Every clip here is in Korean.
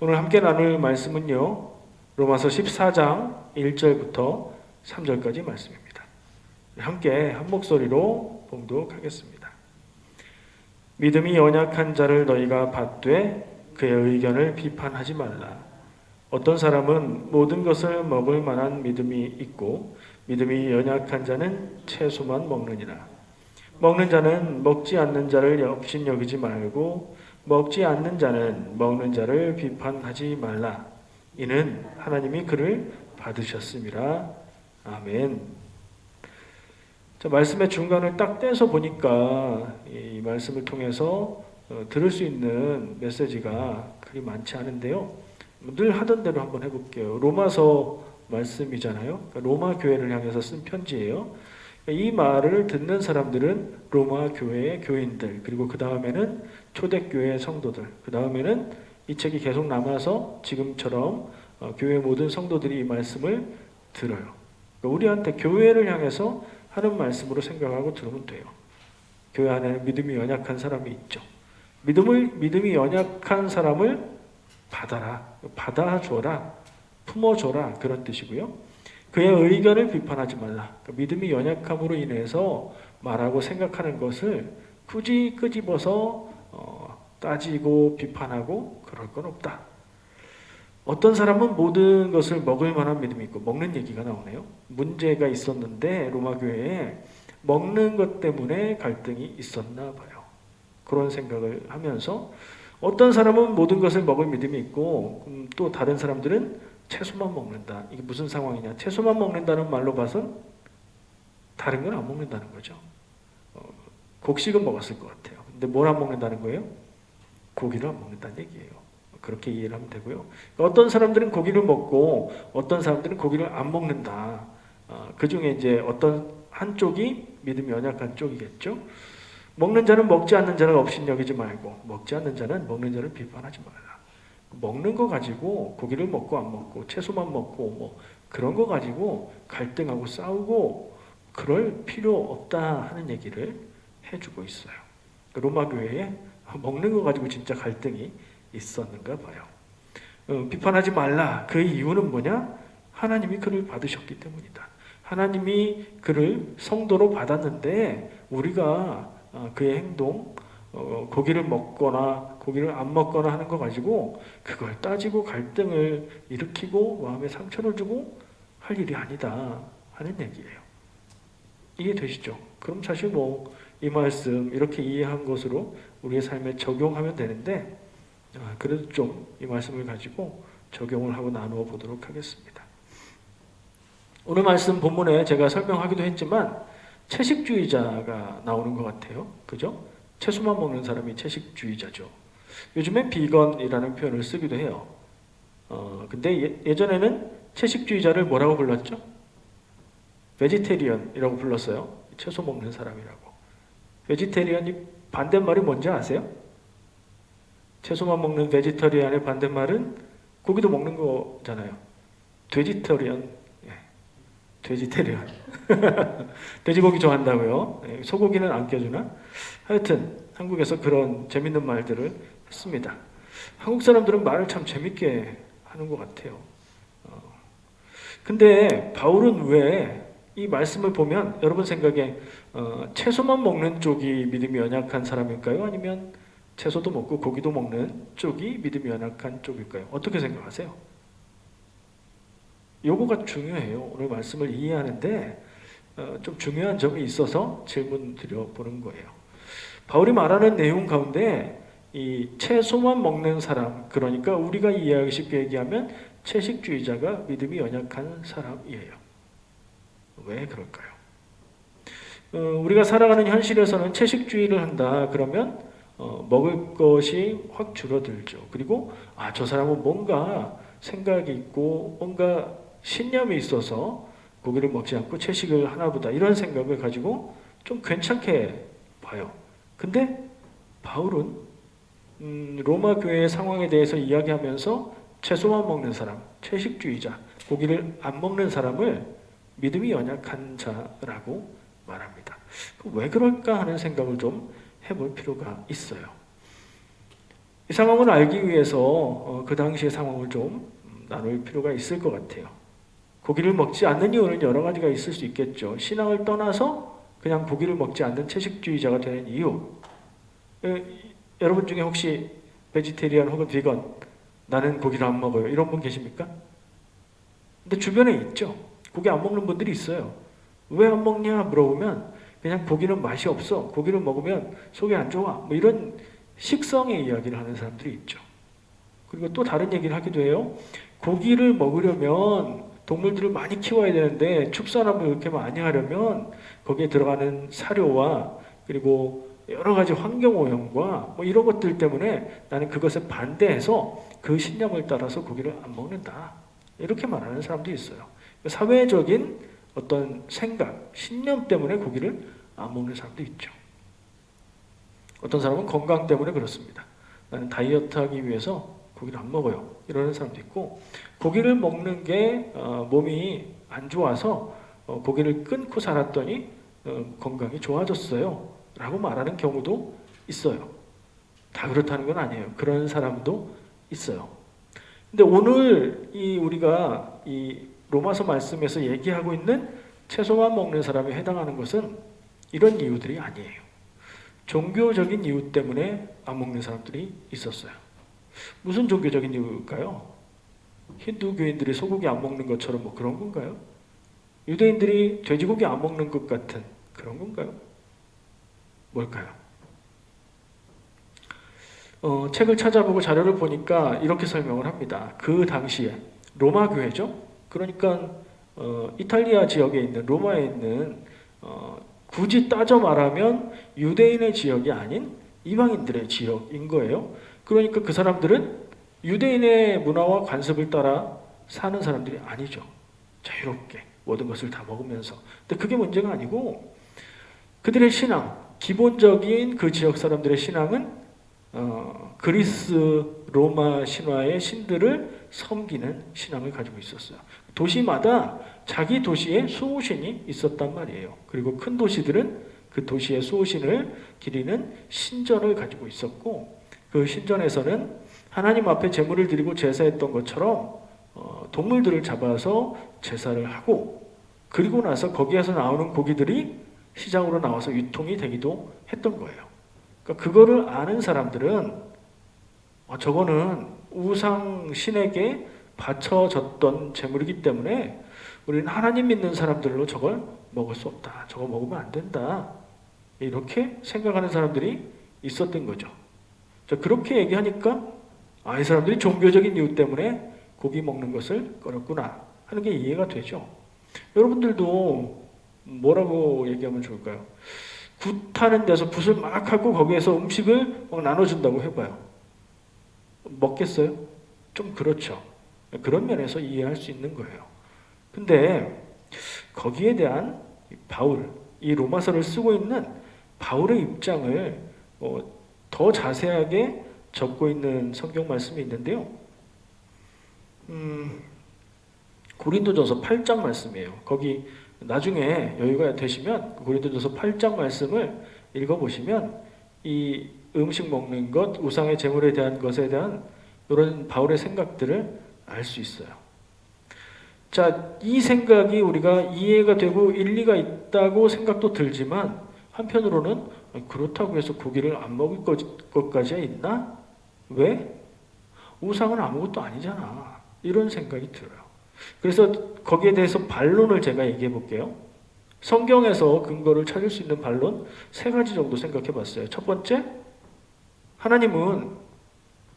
오늘 함께 나눌 말씀은요, 로마서 14장 1절부터 3절까지 말씀입니다. 함께 한 목소리로 봉독하겠습니다. 믿음이 연약한 자를 너희가 받되 그의 의견을 비판하지 말라. 어떤 사람은 모든 것을 먹을 만한 믿음이 있고 믿음이 연약한 자는 채소만 먹느니라. 먹는 자는 먹지 않는 자를 업신여기지 말고 먹지 않는 자는 먹는 자를 비판하지 말라. 이는 하나님이 그를 받으셨음이라. 아멘. 자, 말씀의 중간을 딱 떼서 보니까 이 말씀을 통해서 들을 수 있는 메시지가 그리 많지 않은데요. 늘 하던 대로 한번 해볼게요. 로마서 말씀이잖아요. 그러니까 로마 교회를 향해서 쓴 편지예요. 이 말을 듣는 사람들은 로마 교회의 교인들, 그리고 그 다음에는 초대교회의 성도들, 그 다음에는 이 책이 계속 남아서 지금처럼 교회 모든 성도들이 이 말씀을 들어요. 그러니까 우리한테 교회를 향해서 하는 말씀으로 생각하고 들으면 돼요. 교회 안에는 믿음이 연약한 사람이 있죠. 믿음이 연약한 사람을 받아라, 받아줘라, 품어줘라, 그런 뜻이고요. 그의 의견을 비판하지 말라. 그러니까 믿음이 연약함으로 인해서 말하고 생각하는 것을 굳이 끄집어서 따지고 비판하고 그럴 건 없다. 어떤 사람은 모든 것을 먹을 만한 믿음이 있고, 먹는 얘기가 나오네요. 문제가 있었는데 로마 교회에 먹는 것 때문에 갈등이 있었나 봐요. 그런 생각을 하면서 어떤 사람은 모든 것을 먹을 믿음이 있고 또 다른 사람들은 채소만 먹는다. 이게 무슨 상황이냐? 채소만 먹는다는 말로 봐선 다른 건 안 먹는다는 거죠. 곡식은 먹었을 것 같아요. 근데 뭘 안 먹는다는 거예요? 고기를 안 먹는다는 얘기예요. 그렇게 이해를 하면 되고요. 어떤 사람들은 고기를 먹고 어떤 사람들은 고기를 안 먹는다. 그 중에 이제 어떤 한쪽이 믿음이 연약한 쪽이겠죠. 먹는 자는 먹지 않는 자를 업신여기지 말고 먹지 않는 자는 먹는 자를 비판하지 말라. 먹는 거 가지고 고기를 먹고 안 먹고 채소만 먹고 뭐 그런 거 가지고 갈등하고 싸우고 그럴 필요 없다 하는 얘기를 해주고 있어요. 로마 교회에 먹는 거 가지고 진짜 갈등이 있었는가 봐요. 비판하지 말라. 그 이유는 뭐냐? 하나님이 그를 받으셨기 때문이다. 하나님이 그를 성도로 받았는데 우리가 그의 행동, 고기를 먹거나 고기를 안 먹거나 하는 거 가지고 그걸 따지고 갈등을 일으키고 마음에 상처를 주고 할 일이 아니다 하는 얘기예요. 이해되시죠? 그럼 사실 뭐 이 말씀 이렇게 이해한 것으로 우리의 삶에 적용하면 되는데 그래도 좀 이 말씀을 가지고 적용을 하고 나누어 보도록 하겠습니다. 오늘 말씀 본문에 제가 설명하기도 했지만 채식주의자가 나오는 것 같아요. 그죠? 채소만 먹는 사람이 채식주의자죠. 요즘에 비건이라는 표현을 쓰기도 해요. 근데 예전에는 채식주의자를 뭐라고 불렀죠? 베지테리언이라고 불렀어요. 채소 먹는 사람이라고. 베지테리언이 반대말이 뭔지 아세요? 채소만 먹는 베지터리안의 반대말은 고기도 먹는 거잖아요. 돼지터리언. 돼지테리언. 돼지고기 좋아한다고요? 소고기는 안 껴주나? 하여튼 한국에서 그런 재밌는 말들을 했습니다. 한국 사람들은 말을 참 재밌게 하는 것 같아요. 근데 바울은 왜 이 말씀을 보면 여러분 생각에 채소만 먹는 쪽이 믿음이 연약한 사람일까요? 아니면 채소도 먹고 고기도 먹는 쪽이 믿음이 연약한 쪽일까요? 어떻게 생각하세요? 요거가 중요해요. 오늘 말씀을 이해하는데 좀 중요한 점이 있어서 질문 드려보는 거예요. 바울이 말하는 내용 가운데 이 채소만 먹는 사람, 그러니까 우리가 이해하기 쉽게 얘기하면 채식주의자가 믿음이 연약한 사람이에요. 왜 그럴까요? 우리가 살아가는 현실에서는 채식주의를 한다 그러면 먹을 것이 확 줄어들죠. 그리고 저 사람은 뭔가 생각이 있고 뭔가 신념이 있어서 고기를 먹지 않고 채식을 하나보다 이런 생각을 가지고 좀 괜찮게 봐요. 근데 바울은 로마 교회의 상황에 대해서 이야기하면서 채소만 먹는 사람, 채식주의자, 고기를 안 먹는 사람을 믿음이 연약한 자라고 말합니다. 왜 그럴까 하는 생각을 좀 해볼 필요가 있어요. 이 상황을 알기 위해서 그 당시의 상황을 좀 나눌 필요가 있을 것 같아요. 고기를 먹지 않는 이유는 여러 가지가 있을 수 있겠죠. 신앙을 떠나서 그냥 고기를 먹지 않는 채식주의자가 되는 이유. 여러분 중에 혹시 베지테리안 혹은 비건, 나는 고기를 안 먹어요, 이런 분 계십니까? 근데 주변에 있죠. 고기 안 먹는 분들이 있어요. 왜 안 먹냐 물어보면 그냥 고기는 맛이 없어, 고기를 먹으면 속이 안 좋아, 뭐 이런 식성의 이야기를 하는 사람들이 있죠. 그리고 또 다른 얘기를 하기도 해요. 고기를 먹으려면 동물들을 많이 키워야 되는데 축산업을 그렇게 많이 하려면 거기에 들어가는 사료와 그리고 여러 가지 환경오염과 뭐 이런 것들 때문에 나는 그것에 반대해서 그 신념을 따라서 고기를 안 먹는다, 이렇게 말하는 사람도 있어요. 사회적인 어떤 생각, 신념 때문에 고기를 안 먹는 사람도 있죠. 어떤 사람은 건강 때문에 그렇습니다. 나는 다이어트 하기 위해서 고기를 안 먹어요, 이러는 사람도 있고, 고기를 먹는 게 몸이 안 좋아서 고기를 끊고 살았더니 건강이 좋아졌어요 라고 말하는 경우도 있어요. 다 그렇다는 건 아니에요. 그런 사람도 있어요. 근데 오늘 우리가 이 로마서 말씀에서 얘기하고 있는 채소만 먹는 사람에 해당하는 것은 이런 이유들이 아니에요. 종교적인 이유 때문에 안 먹는 사람들이 있었어요. 무슨 종교적인 이유일까요? 힌두교인들이 소고기 안 먹는 것처럼 뭐 그런 건가요? 유대인들이 돼지고기 안 먹는 것 같은 그런 건가요? 뭘까요? 책을 찾아보고 자료를 보니까 이렇게 설명을 합니다. 그 당시에 로마 교회죠. 그러니까 이탈리아 지역에 있는, 로마에 있는 굳이 따져 말하면 유대인의 지역이 아닌 이방인들의 지역인 거예요. 그러니까 그 사람들은 유대인의 문화와 관습을 따라 사는 사람들이 아니죠. 자유롭게 모든 것을 다 먹으면서. 근데 그게 문제가 아니고 그들의 신앙, 기본적인 그 지역 사람들의 신앙은 그리스 로마 신화의 신들을 섬기는 신앙을 가지고 있었어요. 도시마다 자기 도시에 수호신이 있었단 말이에요. 그리고 큰 도시들은 그 도시의 수호신을 기리는 신전을 가지고 있었고, 그 신전에서는 하나님 앞에 제물을 드리고 제사했던 것처럼 동물들을 잡아서 제사를 하고, 그리고 나서 거기에서 나오는 고기들이 시장으로 나와서 유통이 되기도 했던 거예요. 그러니까 그거를 아는 사람들은 저거는 우상 신에게 바쳐졌던 제물이기 때문에 우리는 하나님 믿는 사람들로 저걸 먹을 수 없다, 저거 먹으면 안 된다, 이렇게 생각하는 사람들이 있었던 거죠. 자, 그렇게 얘기하니까 이 사람들이 종교적인 이유 때문에 고기 먹는 것을 꺼렸구나 하는 게 이해가 되죠. 여러분들도 뭐라고 얘기하면 좋을까요? 굿하는 데서 붓을 막 하고 거기에서 음식을 막 나눠준다고 해봐요. 먹겠어요? 좀 그렇죠. 그런 면에서 이해할 수 있는 거예요. 근데 거기에 대한 바울, 이 로마서를 쓰고 있는 바울의 입장을 더 자세하게 적고 있는 성경 말씀이 있는데요. 고린도전서 8장 말씀이에요. 거기 나중에 여유가 되시면 고린도전서 8장 말씀을 읽어보시면 이 음식 먹는 것, 우상의 제물에 대한 것에 대한 이런 바울의 생각들을 알 수 있어요. 자, 이 생각이 우리가 이해가 되고 일리가 있다고 생각도 들지만 한편으로는 그렇다고 해서 고기를 안 먹을 것까지야 있나? 왜? 우상은 아무것도 아니잖아, 이런 생각이 들어요. 그래서 거기에 대해서 반론을 제가 얘기해 볼게요. 성경에서 근거를 찾을 수 있는 반론 3가지 정도 생각해 봤어요. 첫 번째, 하나님은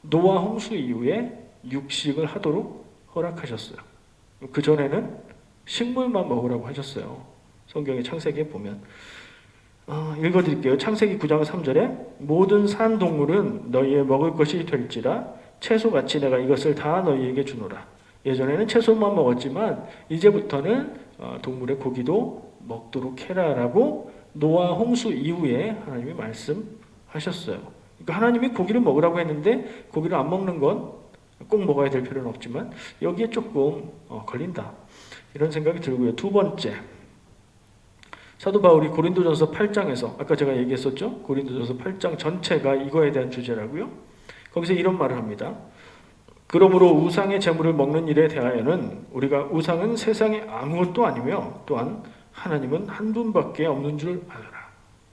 노아 홍수 이후에 육식을 하도록 허락하셨어요. 그전에는 식물만 먹으라고 하셨어요. 성경의 창세기에 보면 읽어드릴게요. 창세기 9장 3절에 모든 산 동물은 너희의 먹을 것이 될지라 채소같이 내가 이것을 다 너희에게 주노라. 예전에는 채소만 먹었지만 이제부터는 동물의 고기도 먹도록 해라라고 노아 홍수 이후에 하나님이 말씀하셨어요. 그러니까 하나님이 고기를 먹으라고 했는데 고기를 안 먹는 건 꼭 먹어야 될 필요는 없지만 여기에 조금 걸린다, 이런 생각이 들고요. 두 번째, 사도 바울이 고린도전서 8장에서 아까 제가 얘기했었죠. 고린도전서 8장 전체가 이거에 대한 주제라고요. 거기서 이런 말을 합니다. 그러므로 우상의 제물을 먹는 일에 대하여는 우리가 우상은 세상에 아무것도 아니며 또한 하나님은 한 분밖에 없는 줄 알아라.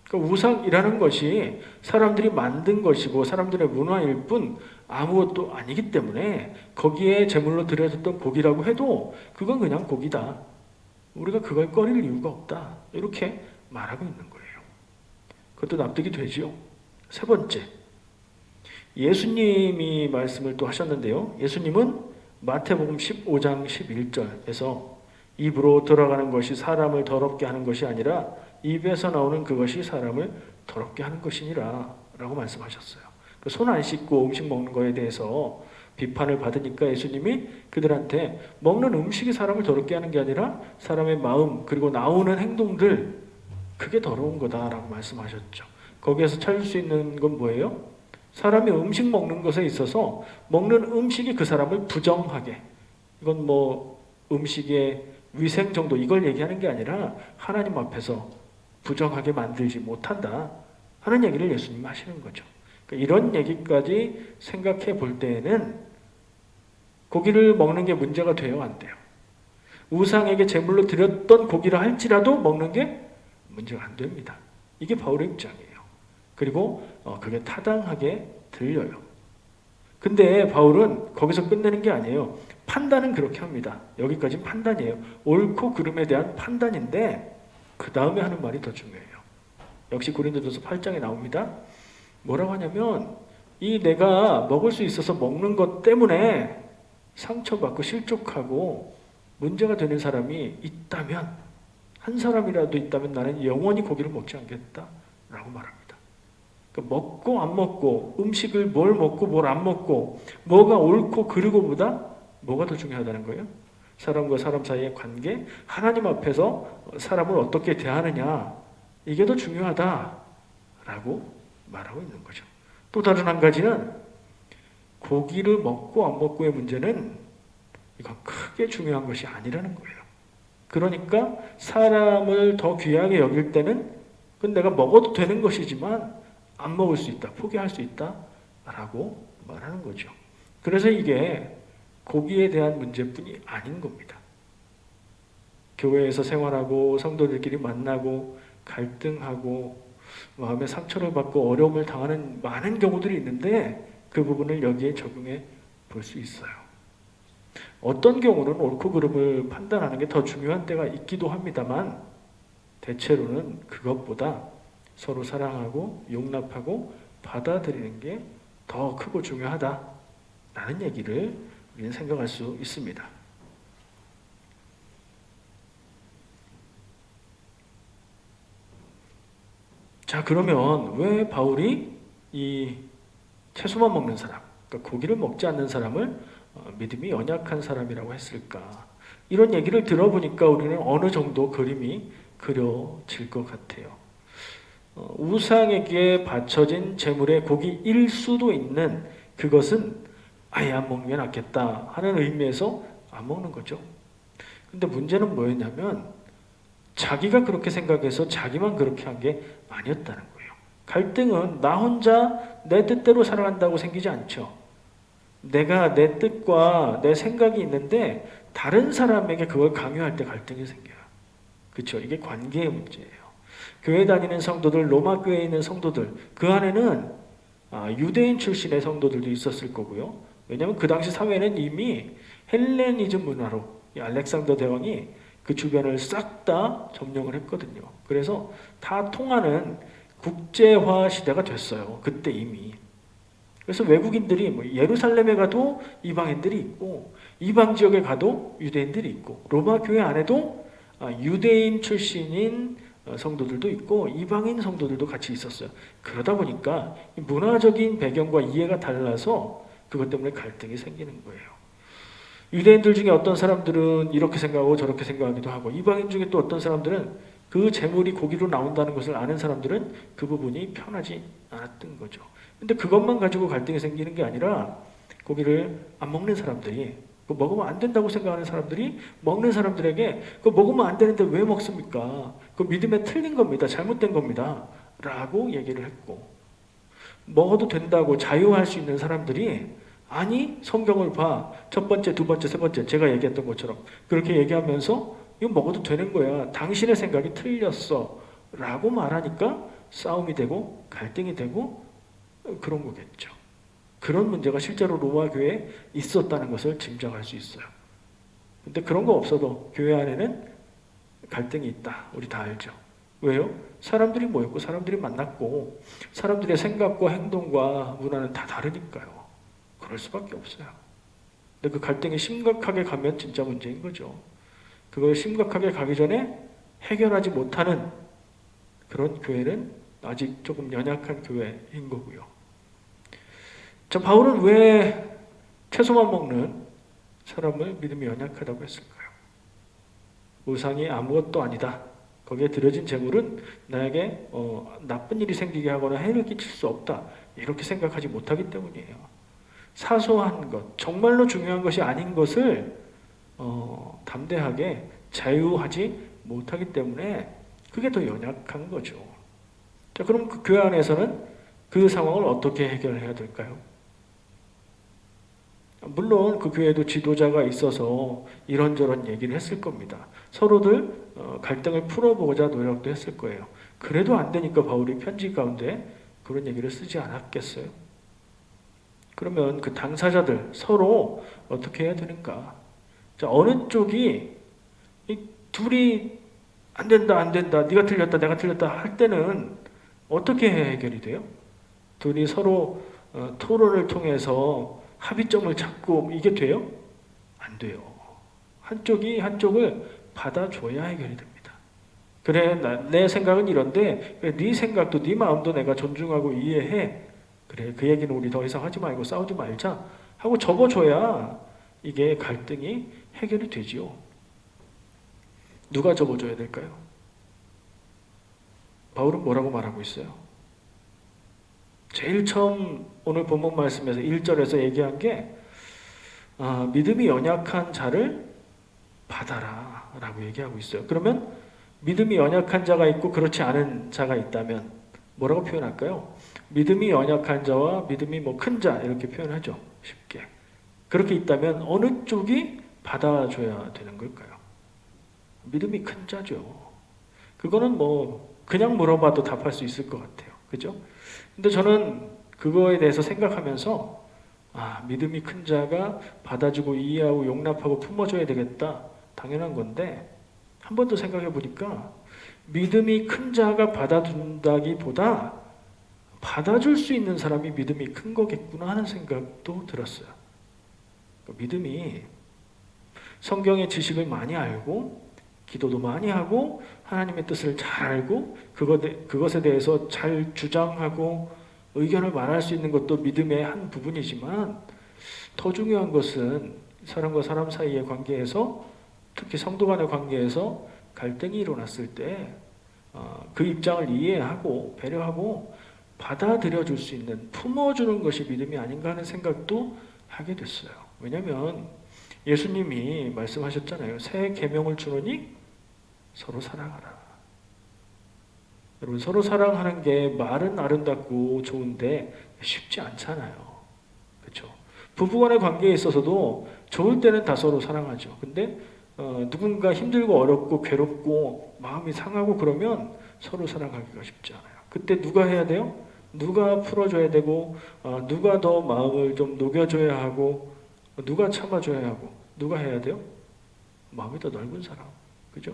그러니까 우상이라는 것이 사람들이 만든 것이고 사람들의 문화일 뿐 아무것도 아니기 때문에 거기에 제물로 드려졌던 고기라고 해도 그건 그냥 고기다. 우리가 그걸 꺼릴 이유가 없다. 이렇게 말하고 있는 거예요. 그것도 납득이 되죠. 세 번째, 예수님이 말씀을 또 하셨는데요. 예수님은 마태복음 15장 11절에서 입으로 들어가는 것이 사람을 더럽게 하는 것이 아니라 입에서 나오는 그것이 사람을 더럽게 하는 것이니라 라고 말씀하셨어요. 손 안 씻고 음식 먹는 거에 대해서 비판을 받으니까 예수님이 그들한테 먹는 음식이 사람을 더럽게 하는 게 아니라 사람의 마음 그리고 나오는 행동들 그게 더러운 거다라고 말씀하셨죠. 거기에서 찾을 수 있는 건 뭐예요? 사람이 음식 먹는 것에 있어서 먹는 음식이 그 사람을 부정하게, 이건 뭐 음식의 위생 정도 이걸 얘기하는 게 아니라 하나님 앞에서 부정하게 만들지 못한다 하는 얘기를 예수님이 하시는 거죠. 그러니까 이런 얘기까지 생각해 볼 때에는 고기를 먹는 게 문제가 돼요, 안 돼요? 우상에게 제물로 드렸던 고기라 할지라도 먹는 게 문제가 안 됩니다. 이게 바울의 입장이에요. 그리고 그게 타당하게 들려요. 근데 바울은 거기서 끝내는 게 아니에요. 판단은 그렇게 합니다. 여기까지는 판단이에요. 옳고 그름에 대한 판단인데 그 다음에 하는 말이 더 중요해요. 역시 고린도전서 8장에 나옵니다. 뭐라고 하냐면 이 내가 먹을 수 있어서 먹는 것 때문에 상처받고 실족하고 문제가 되는 사람이 있다면, 한 사람이라도 있다면 나는 영원히 고기를 먹지 않겠다 라고 말합니다. 그러니까 먹고 안 먹고, 음식을 뭘 먹고 뭘 안 먹고, 뭐가 옳고 그르고보다 뭐가 더 중요하다는 거예요? 사람과 사람 사이의 관계, 하나님 앞에서 사람을 어떻게 대하느냐, 이게 더 중요하다라고 말하고 있는 거죠. 또 다른 한 가지는 고기를 먹고 안 먹고의 문제는 이건 크게 중요한 것이 아니라는 거예요. 그러니까 사람을 더 귀하게 여길 때는 그건 내가 먹어도 되는 것이지만 안 먹을 수 있다, 포기할 수 있다 라고 말하는 거죠. 그래서 이게 고기에 대한 문제뿐이 아닌 겁니다. 교회에서 생활하고 성도들끼리 만나고 갈등하고 마음의 상처를 받고 어려움을 당하는 많은 경우들이 있는데 그 부분을 여기에 적용해 볼 수 있어요. 어떤 경우는 옳고 그름을 판단하는 게 더 중요한 때가 있기도 합니다만 대체로는 그것보다 서로 사랑하고 용납하고 받아들이는 게 더 크고 중요하다라는 얘기를 우리는 생각할 수 있습니다. 자, 그러면 왜 바울이 이 채소만 먹는 사람, 그러니까 고기를 먹지 않는 사람을 믿음이 연약한 사람이라고 했을까? 이런 얘기를 들어보니까 우리는 어느 정도 그림이 그려질 것 같아요. 우상에게 바쳐진 제물의 고기일 수도 있는 그것은 아예 안 먹는 게 낫겠다 하는 의미에서 안 먹는 거죠. 근데 문제는 뭐였냐면 자기가 그렇게 생각해서 자기만 그렇게 한 게 아니었다는 거예요. 갈등은 나 혼자 내 뜻대로 살아간다고 생기지 않죠. 내가 내 뜻과 내 생각이 있는데 다른 사람에게 그걸 강요할 때 갈등이 생겨요. 그렇죠? 이게 관계의 문제예요. 교회 다니는 성도들, 로마 교회에 있는 성도들, 그 안에는 유대인 출신의 성도들도 있었을 거고요. 왜냐하면 그 당시 사회는 이미 헬레니즘 문화로 알렉산더 대왕이 그 주변을 싹 다 점령을 했거든요. 그래서 다 통하는 국제화 시대가 됐어요. 그때 이미. 그래서 외국인들이 뭐 예루살렘에 가도 이방인들이 있고 이방 지역에 가도 유대인들이 있고 로마 교회 안에도 유대인 출신인 성도들도 있고 이방인 성도들도 같이 있었어요. 그러다 보니까 문화적인 배경과 이해가 달라서 그것 때문에 갈등이 생기는 거예요. 유대인들 중에 어떤 사람들은 이렇게 생각하고 저렇게 생각하기도 하고 이방인 중에 또 어떤 사람들은 그 제물이 고기로 나온다는 것을 아는 사람들은 그 부분이 편하지 않았던 거죠. 근데 그것만 가지고 갈등이 생기는 게 아니라 고기를 안 먹는 사람들이, 그거 먹으면 안 된다고 생각하는 사람들이 먹는 사람들에게 그거 먹으면 안 되는데 왜 먹습니까? 그 믿음에 틀린 겁니다. 잘못된 겁니다. 라고 얘기를 했고, 먹어도 된다고 자유할 수 있는 사람들이 아니 성경을 봐. 첫 번째, 두 번째, 세 번째 제가 얘기했던 것처럼 그렇게 얘기하면서 이거 먹어도 되는 거야. 당신의 생각이 틀렸어. 라고 말하니까 싸움이 되고 갈등이 되고 그런 거겠죠. 그런 문제가 실제로 로마 교회에 있었다는 것을 짐작할 수 있어요. 근데 그런 거 없어도 교회 안에는 갈등이 있다. 우리 다 알죠. 왜요? 사람들이 모였고 사람들이 만났고 사람들의 생각과 행동과 문화는 다 다르니까요. 그럴 수밖에 없어요. 근데 그 갈등이 심각하게 가면 진짜 문제인 거죠. 그걸 심각하게 가기 전에 해결하지 못하는 그런 교회는 아직 조금 연약한 교회인 거고요. 자, 바울은 왜 채소만 먹는 사람을 믿음이 연약하다고 했을까요? 우상이 아무것도 아니다. 거기에 들여진 재물은 나에게 나쁜 일이 생기게 하거나 해를 끼칠 수 없다. 이렇게 생각하지 못하기 때문이에요. 사소한 것, 정말로 중요한 것이 아닌 것을 담대하게 자유하지 못하기 때문에 그게 더 연약한 거죠. 자, 그럼 그 교회 안에서는 그 상황을 어떻게 해결해야 될까요? 물론 그 교회에도 지도자가 있어서 이런저런 얘기를 했을 겁니다. 서로들 갈등을 풀어보고자 노력도 했을 거예요. 그래도 안 되니까 바울이 편지 가운데 그런 얘기를 쓰지 않았겠어요? 그러면 그 당사자들 서로 어떻게 해야 되는가? 자, 어느 쪽이 이 둘이 안 된다, 안 된다, 네가 틀렸다, 내가 틀렸다 할 때는 어떻게 해결이 돼요? 둘이 서로 토론을 통해서 합의점을 찾고 이게 돼요? 안 돼요. 한쪽이 한쪽을 받아줘야 해결이 됩니다. 그래, 내 생각은 이런데 그래, 네 생각도 네 마음도 내가 존중하고 이해해. 그래, 그 얘기는 우리 더 이상 하지 말고 싸우지 말자 하고 접어줘야 이게 갈등이 해결이 되지요. 누가 접어줘야 될까요? 바울은 뭐라고 말하고 있어요? 제일 처음 오늘 본문 말씀에서 1절에서 얘기한 게 믿음이 연약한 자를 받아라 라고 얘기하고 있어요. 그러면 믿음이 연약한 자가 있고 그렇지 않은 자가 있다면 뭐라고 표현할까요? 믿음이 연약한 자와 믿음이 큰 자 이렇게 표현하죠. 쉽게. 그렇게 있다면 어느 쪽이 받아줘야 되는 걸까요? 믿음이 큰 자죠. 그거는 그냥 물어봐도 답할 수 있을 것 같아요. 그죠? 근데 저는 그거에 대해서 생각하면서 믿음이 큰 자가 받아주고 이해하고 용납하고 품어줘야 되겠다. 당연한 건데 한 번 더 생각해 보니까 믿음이 큰 자가 받아준다기보다 받아줄 수 있는 사람이 믿음이 큰 거겠구나 하는 생각도 들었어요. 믿음이 성경의 지식을 많이 알고 기도도 많이 하고 하나님의 뜻을 잘 알고 그것에 대해서 잘 주장하고 의견을 말할 수 있는 것도 믿음의 한 부분이지만 더 중요한 것은 사람과 사람 사이의 관계에서 특히 성도 간의 관계에서 갈등이 일어났을 때 그 입장을 이해하고 배려하고 받아들여 줄 수 있는 품어주는 것이 믿음이 아닌가 하는 생각도 하게 됐어요. 왜냐하면 예수님이 말씀하셨잖아요. 새 계명을 주노니 서로 사랑하라. 여러분 서로 사랑하는 게 말은 아름답고 좋은데 쉽지 않잖아요. 그렇죠? 부부간의 관계에 있어서도 좋을 때는 다 서로 사랑하죠. 근데 누군가 힘들고 어렵고 괴롭고 마음이 상하고 그러면 서로 사랑하기가 쉽지 않아요. 그때 누가 해야 돼요? 누가 풀어줘야 되고 누가 더 마음을 좀 녹여줘야 하고 누가 참아줘야 하고 누가 해야 돼요? 마음이 더 넓은 사람. 그죠?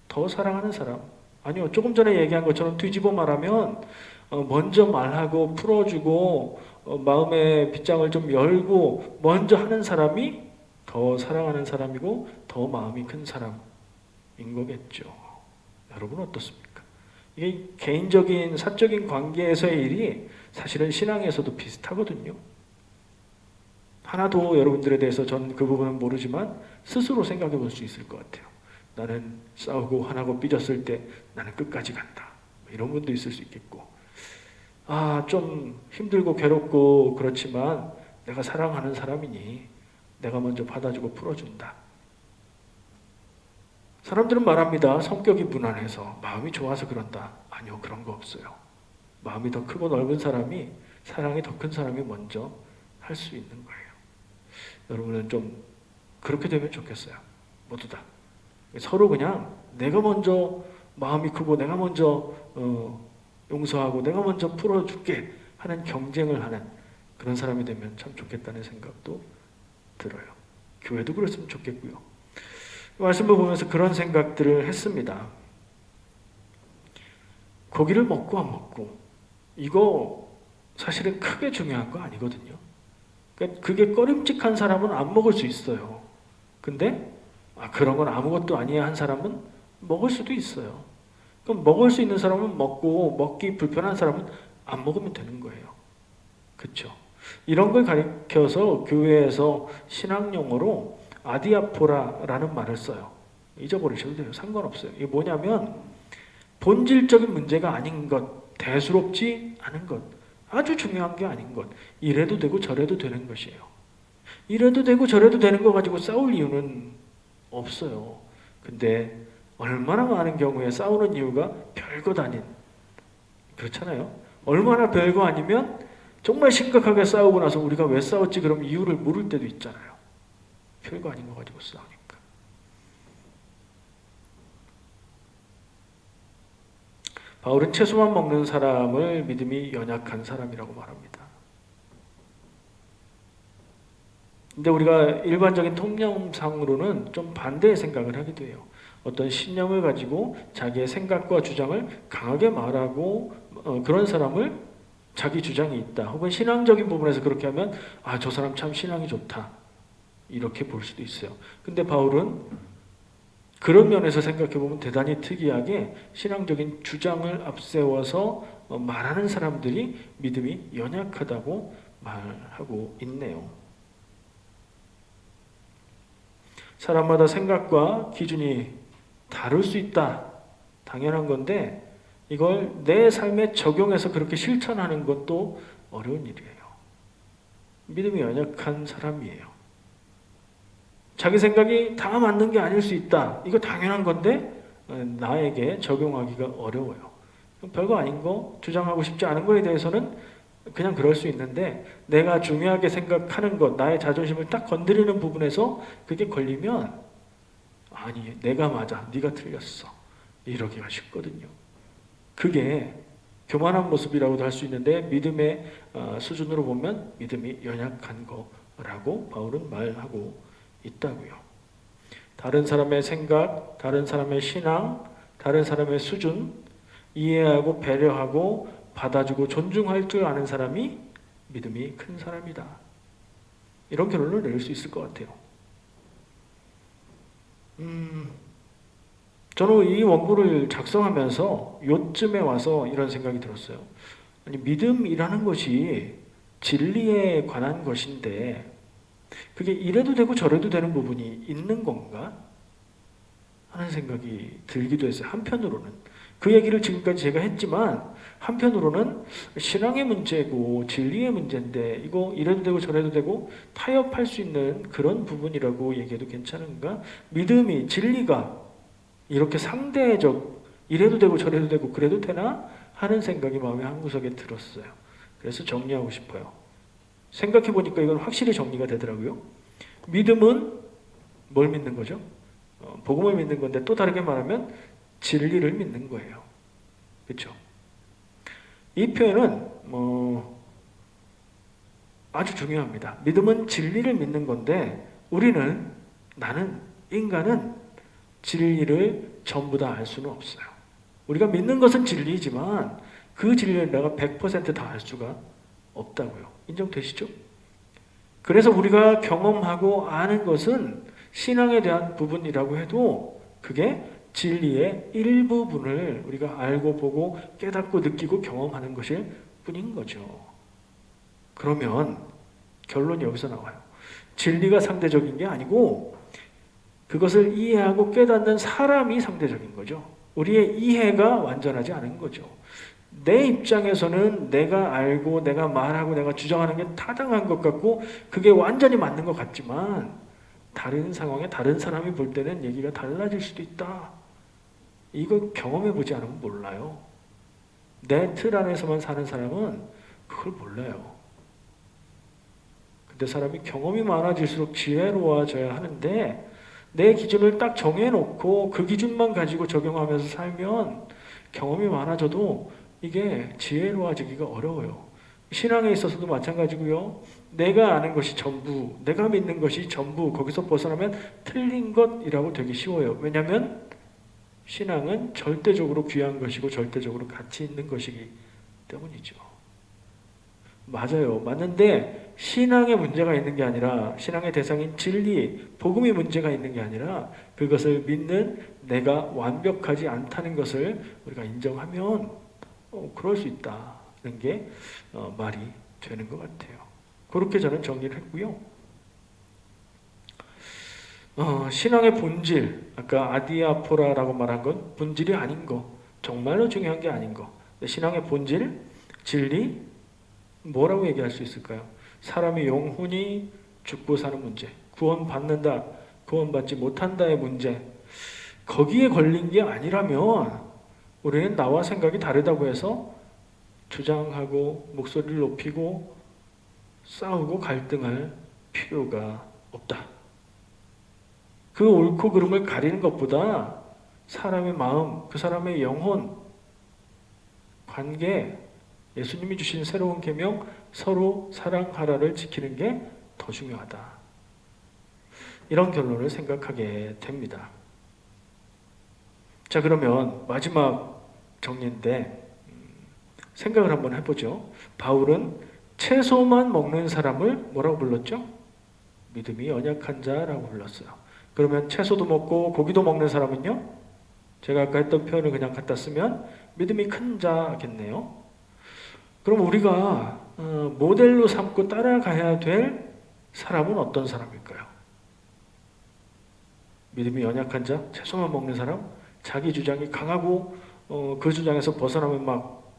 더 사랑하는 사람. 아니요. 조금 전에 얘기한 것처럼 뒤집어 말하면 먼저 말하고 풀어주고 마음의 빗장을 좀 열고 먼저 하는 사람이 더 사랑하는 사람이고 더 마음이 큰 사람인 거겠죠. 여러분 어떻습니까? 이게 개인적인 사적인 관계에서의 일이 사실은 신앙에서도 비슷하거든요. 하나도 여러분들에 대해서 전 그 부분은 모르지만 스스로 생각해 볼 수 있을 것 같아요. 나는 싸우고 화나고 삐졌을 때 나는 끝까지 간다. 이런 분도 있을 수 있겠고 좀 힘들고 괴롭고 그렇지만 내가 사랑하는 사람이니 내가 먼저 받아주고 풀어준다. 사람들은 말합니다. 성격이 무난해서 마음이 좋아서 그런다. 아니요. 그런 거 없어요. 마음이 더 크고 넓은 사람이 사랑이 더 큰 사람이 먼저 할 수 있는 거예요. 여러분은 좀 그렇게 되면 좋겠어요. 모두 다. 서로 그냥 내가 먼저 마음이 크고 내가 먼저 용서하고 내가 먼저 풀어줄게 하는 경쟁을 하는 그런 사람이 되면 참 좋겠다는 생각도 들어요. 교회도 그랬으면 좋겠고요. 말씀을 보면서 그런 생각들을 했습니다. 고기를 먹고 안 먹고 이거 사실은 크게 중요한 거 아니거든요. 그러니까 그게 꺼림칙한 사람은 안 먹을 수 있어요. 근데 그런 건 아무것도 아니야 한 사람은 먹을 수도 있어요. 그럼 먹을 수 있는 사람은 먹고 먹기 불편한 사람은 안 먹으면 되는 거예요. 그렇죠? 이런 걸 가리켜서 교회에서 신학용어로 아디아포라라는 말을 써요. 잊어버리셔도 돼요. 상관없어요. 이게 뭐냐면 본질적인 문제가 아닌 것, 대수롭지 않은 것, 아주 중요한 게 아닌 것, 이래도 되고 저래도 되는 것이에요. 이래도 되고 저래도 되는 거 가지고 싸울 이유는 없어요. 근데 얼마나 많은 경우에 싸우는 이유가 별것 아닌, 그렇잖아요. 얼마나 별거 아니면 정말 심각하게 싸우고 나서 우리가 왜 싸웠지 그럼 이유를 물을 때도 있잖아요. 별거 아닌 거 가지고 싸우니까. 바울은 채소만 먹는 사람을 믿음이 연약한 사람이라고 말합니다. 근데 우리가 일반적인 통념상으로는 좀 반대의 생각을 하기도 해요. 어떤 신념을 가지고 자기의 생각과 주장을 강하게 말하고 그런 사람을 자기 주장이 있다. 혹은 신앙적인 부분에서 그렇게 하면 저 사람 참 신앙이 좋다. 이렇게 볼 수도 있어요. 근데 바울은 그런 면에서 생각해보면 대단히 특이하게 신앙적인 주장을 앞세워서 말하는 사람들이 믿음이 연약하다고 말하고 있네요. 사람마다 생각과 기준이 다를 수 있다. 당연한 건데 이걸 내 삶에 적용해서 그렇게 실천하는 것도 어려운 일이에요. 믿음이 연약한 사람이에요. 자기 생각이 다 맞는 게 아닐 수 있다. 이거 당연한 건데 나에게 적용하기가 어려워요. 별거 아닌 거, 주장하고 싶지 않은 거에 대해서는 그냥 그럴 수 있는데 내가 중요하게 생각하는 것, 나의 자존심을 딱 건드리는 부분에서 그게 걸리면 아니, 내가 맞아, 네가 틀렸어. 이러기가 쉽거든요. 그게 교만한 모습이라고도 할 수 있는데 믿음의 수준으로 보면 믿음이 연약한 거라고 바울은 말하고 있다고요. 다른 사람의 생각, 다른 사람의 신앙, 다른 사람의 수준 이해하고 배려하고 받아주고 존중할 줄 아는 사람이 믿음이 큰 사람이다. 이런 결론을 내릴 수 있을 것 같아요. 저는 이 원고를 작성하면서 요쯤에 와서 이런 생각이 들었어요. 아니, 믿음이라는 것이 진리에 관한 것인데 그게 이래도 되고 저래도 되는 부분이 있는 건가? 하는 생각이 들기도 했어요. 한편으로는. 그 얘기를 지금까지 제가 했지만 한편으로는 신앙의 문제고 진리의 문제인데 이거 이래도 되고 저래도 되고 타협할 수 있는 그런 부분이라고 얘기해도 괜찮은가? 믿음이 진리가 이렇게 상대적 이래도 되고 저래도 되고 그래도 되나? 하는 생각이 마음의 한구석에 들었어요. 그래서 정리하고 싶어요. 생각해 보니까 이건 확실히 정리가 되더라고요. 믿음은 뭘 믿는 거죠? 복음을 믿는 건데 또 다르게 말하면 진리를 믿는 거예요. 그렇죠? 이 표현은 아주 중요합니다. 믿음은 진리를 믿는 건데 나는 인간은 진리를 전부 다 알 수는 없어요. 우리가 믿는 것은 진리지만 그 진리를 내가 100% 다 알 수가 없다고요. 인정되시죠? 그래서 우리가 경험하고 아는 것은 신앙에 대한 부분이라고 해도 그게 진리의 일부분을 우리가 알고 보고 깨닫고 느끼고 경험하는 것일 뿐인 거죠. 그러면 결론이 여기서 나와요. 진리가 상대적인 게 아니고 그것을 이해하고 깨닫는 사람이 상대적인 거죠. 우리의 이해가 완전하지 않은 거죠. 내 입장에서는 내가 알고 내가 말하고 내가 주장하는 게 타당한 것 같고 그게 완전히 맞는 것 같지만 다른 상황에 다른 사람이 볼 때는 얘기가 달라질 수도 있다. 이거 경험해보지 않으면 몰라요. 내 틀 안에서만 사는 사람은 그걸 몰라요. 근데 사람이 경험이 많아질수록 지혜로워져야 하는데 내 기준을 딱 정해놓고 그 기준만 가지고 적용하면서 살면 경험이 많아져도 이게 지혜로워지기가 어려워요. 신앙에 있어서도 마찬가지고요. 내가 아는 것이 전부, 내가 믿는 것이 전부, 거기서 벗어나면 틀린 것이라고 되기 쉬워요. 왜냐하면 신앙은 절대적으로 귀한 것이고 절대적으로 가치 있는 것이기 때문이죠. 맞아요. 맞는데 신앙에 문제가 있는 게 아니라 신앙의 대상인 진리, 복음이 문제가 있는 게 아니라 그것을 믿는 내가 완벽하지 않다는 것을 우리가 인정하면 그럴 수 있다는 게 말이 되는 것 같아요. 그렇게 저는 정리를 했고요. 신앙의 본질, 아까 아디아포라라고 말한 건 본질이 아닌 거, 정말로 중요한 게 아닌 거. 신앙의 본질, 진리, 뭐라고 얘기할 수 있을까요? 사람의 영혼이 죽고 사는 문제, 구원받는다, 구원받지 못한다의 문제, 거기에 걸린 게 아니라면 우리는 나와 생각이 다르다고 해서 주장하고 목소리를 높이고 싸우고 갈등할 필요가 없다. 그 옳고 그름을 가리는 것보다 사람의 마음, 그 사람의 영혼, 관계, 예수님이 주신 새로운 계명 서로 사랑하라를 지키는 게 더 중요하다. 이런 결론을 생각하게 됩니다. 자, 그러면 마지막 정리인데 생각을 한번 해보죠. 바울은 채소만 먹는 사람을 뭐라고 불렀죠? 믿음이 연약한 자라고 불렀어요. 그러면 채소도 먹고 고기도 먹는 사람은요? 제가 아까 했던 표현을 그냥 갖다 쓰면 믿음이 큰 자겠네요. 그럼 우리가 모델로 삼고 따라가야 될 사람은 어떤 사람일까요? 믿음이 연약한 자, 채소만 먹는 사람, 자기 주장이 강하고 그 주장에서 벗어나면 막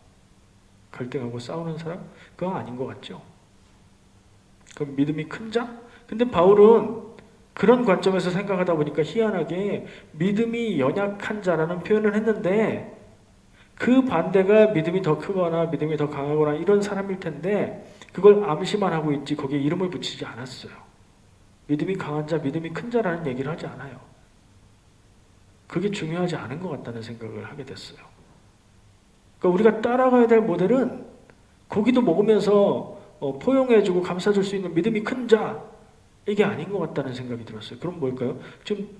갈등하고 싸우는 사람? 그거 아닌 것 같죠? 그럼 믿음이 큰 자? 근데 바울은 그런 관점에서 생각하다 보니까 희한하게 믿음이 연약한 자라는 표현을 했는데 그 반대가 믿음이 더 크거나 믿음이 더 강하거나 이런 사람일 텐데 그걸 암시만 하고 있지 거기에 이름을 붙이지 않았어요. 믿음이 강한 자, 믿음이 큰 자라는 얘기를 하지 않아요. 그게 중요하지 않은 것 같다는 생각을 하게 됐어요. 그러니까 우리가 따라가야 될 모델은 고기도 먹으면서 포용해주고 감싸줄 수 있는 믿음이 큰 자, 이게 아닌 것 같다는 생각이 들었어요. 그럼 뭘까요? 지금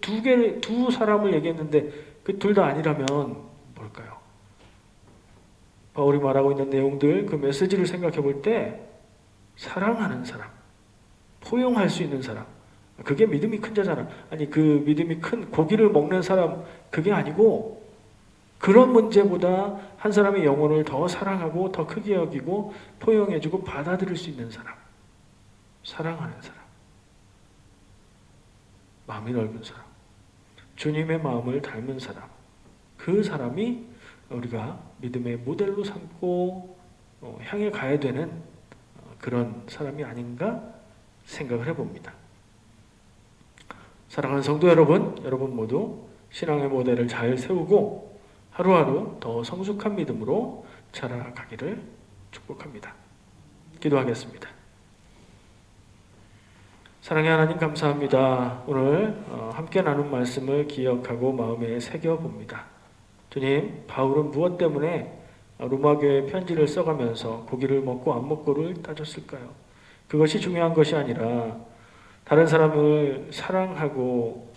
두 사람을 얘기했는데 그 둘 다 아니라면 뭘까요? 바울이 말하고 있는 내용들, 그 메시지를 생각해 볼 때 사랑하는 사람, 포용할 수 있는 사람, 그게 믿음이 큰 자잖아. 아니 그 믿음이 큰 고기를 먹는 사람 그게 아니고 그런 문제보다 한 사람의 영혼을 더 사랑하고 더 크게 여기고 포용해주고 받아들일 수 있는 사람, 사랑하는 사람, 마음이 넓은 사람, 주님의 마음을 닮은 사람, 그 사람이 우리가 믿음의 모델로 삼고 향해 가야 되는 그런 사람이 아닌가 생각을 해봅니다. 사랑하는 성도 여러분, 여러분 모두 신앙의 모델을 잘 세우고 하루하루 더 성숙한 믿음으로 자라가기를 축복합니다. 기도하겠습니다. 사랑의 하나님 감사합니다. 오늘 함께 나눈 말씀을 기억하고 마음에 새겨봅니다. 주님, 바울은 무엇 때문에 로마교회 편지를 써가면서 고기를 먹고 안 먹고를 따졌을까요? 그것이 중요한 것이 아니라 다른 사람을 사랑하고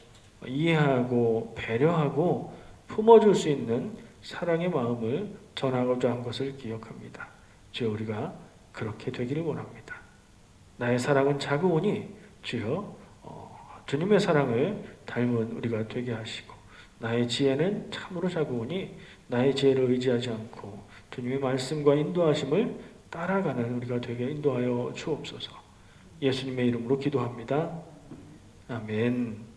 이해하고 배려하고 품어줄 수 있는 사랑의 마음을 전하고자 한 것을 기억합니다. 주여 우리가 그렇게 되기를 원합니다. 나의 사랑은 작으오니 주여 주님의 사랑을 닮은 우리가 되게 하시고 나의 지혜는 참으로 작으오니 나의 지혜를 의지하지 않고 주님의 말씀과 인도하심을 따라가는 우리가 되게 인도하여 주옵소서. 예수님의 이름으로 기도합니다. 아멘.